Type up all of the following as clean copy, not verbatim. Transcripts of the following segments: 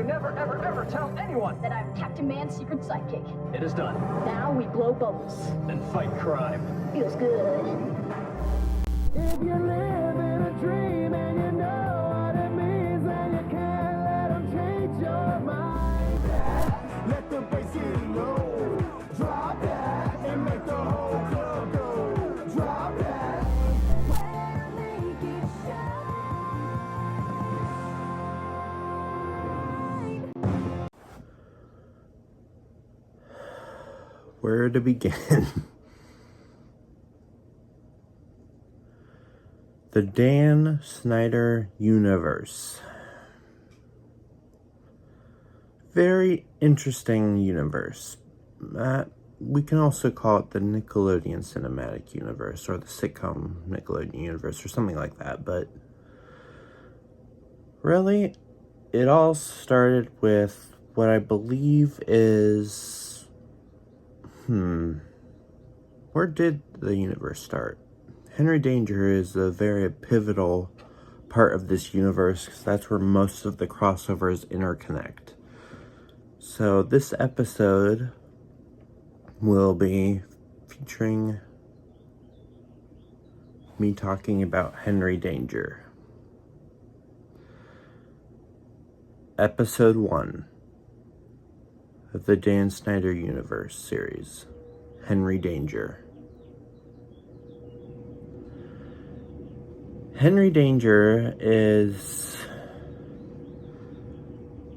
to never, ever, ever tell anyone that I'm Captain Man's secret sidekick. It is done. Now we blow bubbles. And fight crime. Feels good. If you live in a dream and you know what it means, then you can't let them change your mind. Let the bass get low. Drop that and make the whole club go. Drop that. Make it shine. Where to begin? The Dan Snyder universe. Very interesting universe. We can also call it the Nickelodeon cinematic universe, or the sitcom Nickelodeon universe, or something like that. But really, it all started with what I believe is... Where did the universe start? Henry Danger is a very pivotal part of this universe, because that's where most of the crossovers interconnect. So this episode will be featuring me talking about Henry Danger. Episode 1 of the Dan Snyder Universe series, Henry Danger. Henry Danger is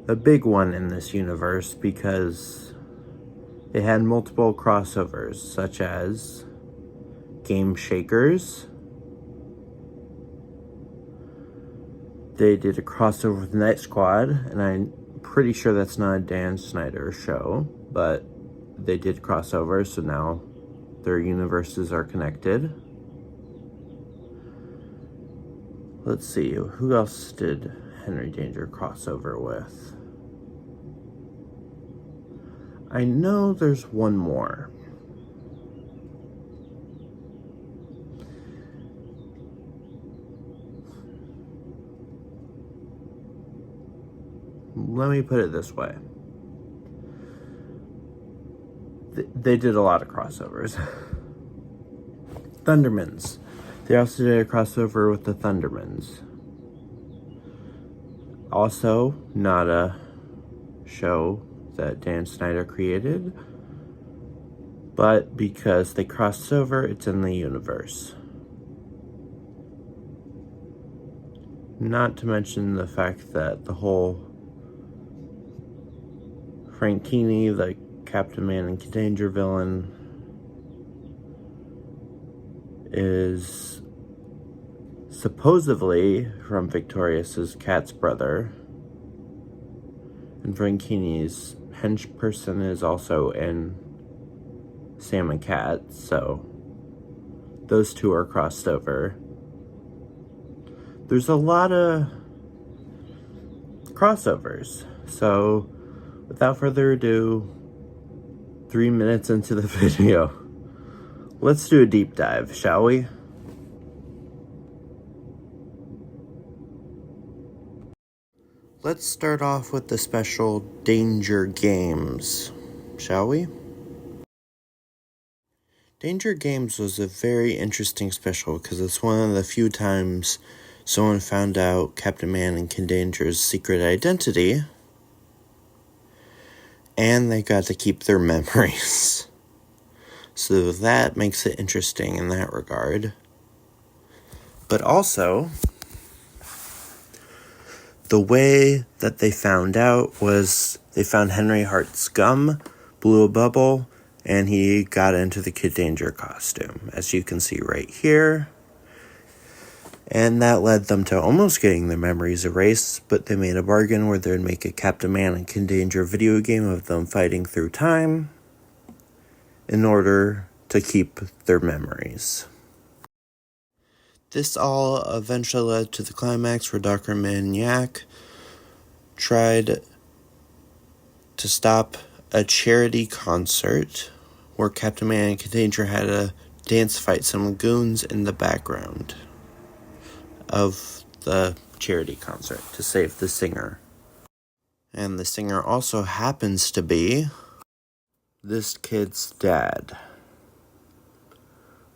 a big one in this universe because it had multiple crossovers, such as Game Shakers. They did a crossover with Night Squad, and I'm pretty sure that's not a Dan Snyder show, but they did crossover, so now their universes are connected. Let's see, who else did Henry Danger crossover with? I know there's one more. Let me put it this way. They did a lot of crossovers. Thundermans. They also did a crossover with the Thundermans. Also, not a show that Dan Snyder created, but because they crossed over, it's in the universe. Not to mention the fact that the whole Frankini, the Captain Man and Danger villain, is supposedly from Victorious's cat's brother, and Frankini's hench person is also in Sam and Cat, so those two are crossed over. There's a lot of crossovers, so without further ado, 3 minutes into the video, let's do a deep dive, shall we? Let's start off with the special Danger Games, shall we? Danger Games was a very interesting special because it's one of the few times someone found out Captain Man and Kid Danger's secret identity, and they got to keep their memories. So that makes it interesting in that regard. But also, the way that they found out was they found Henry Hart's gum, blew a bubble, and he got into the Kid Danger costume, as you can see right here. And that led them to almost getting their memories erased, but they made a bargain where they'd make a Captain Man and Kid Danger video game of them fighting through time in order to keep their memories. This all eventually led to the climax where Dr. Maniac tried to stop a charity concert where Captain Man and Kid Danger had to dance fight some goons in the background of the charity concert to save the singer. And the singer also happens to be this kid's dad.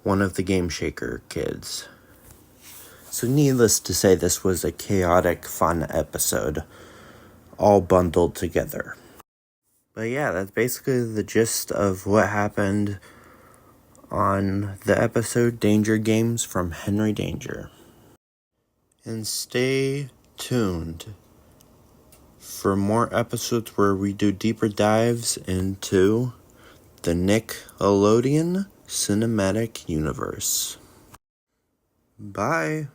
One of the Game Shaker kids. So needless to say, this was a chaotic, fun episode, all bundled together. But yeah, that's basically the gist of what happened on the episode Danger Games from Henry Danger. And stay tuned for more episodes where we do deeper dives into the Nickelodeon cinematic universe. Bye.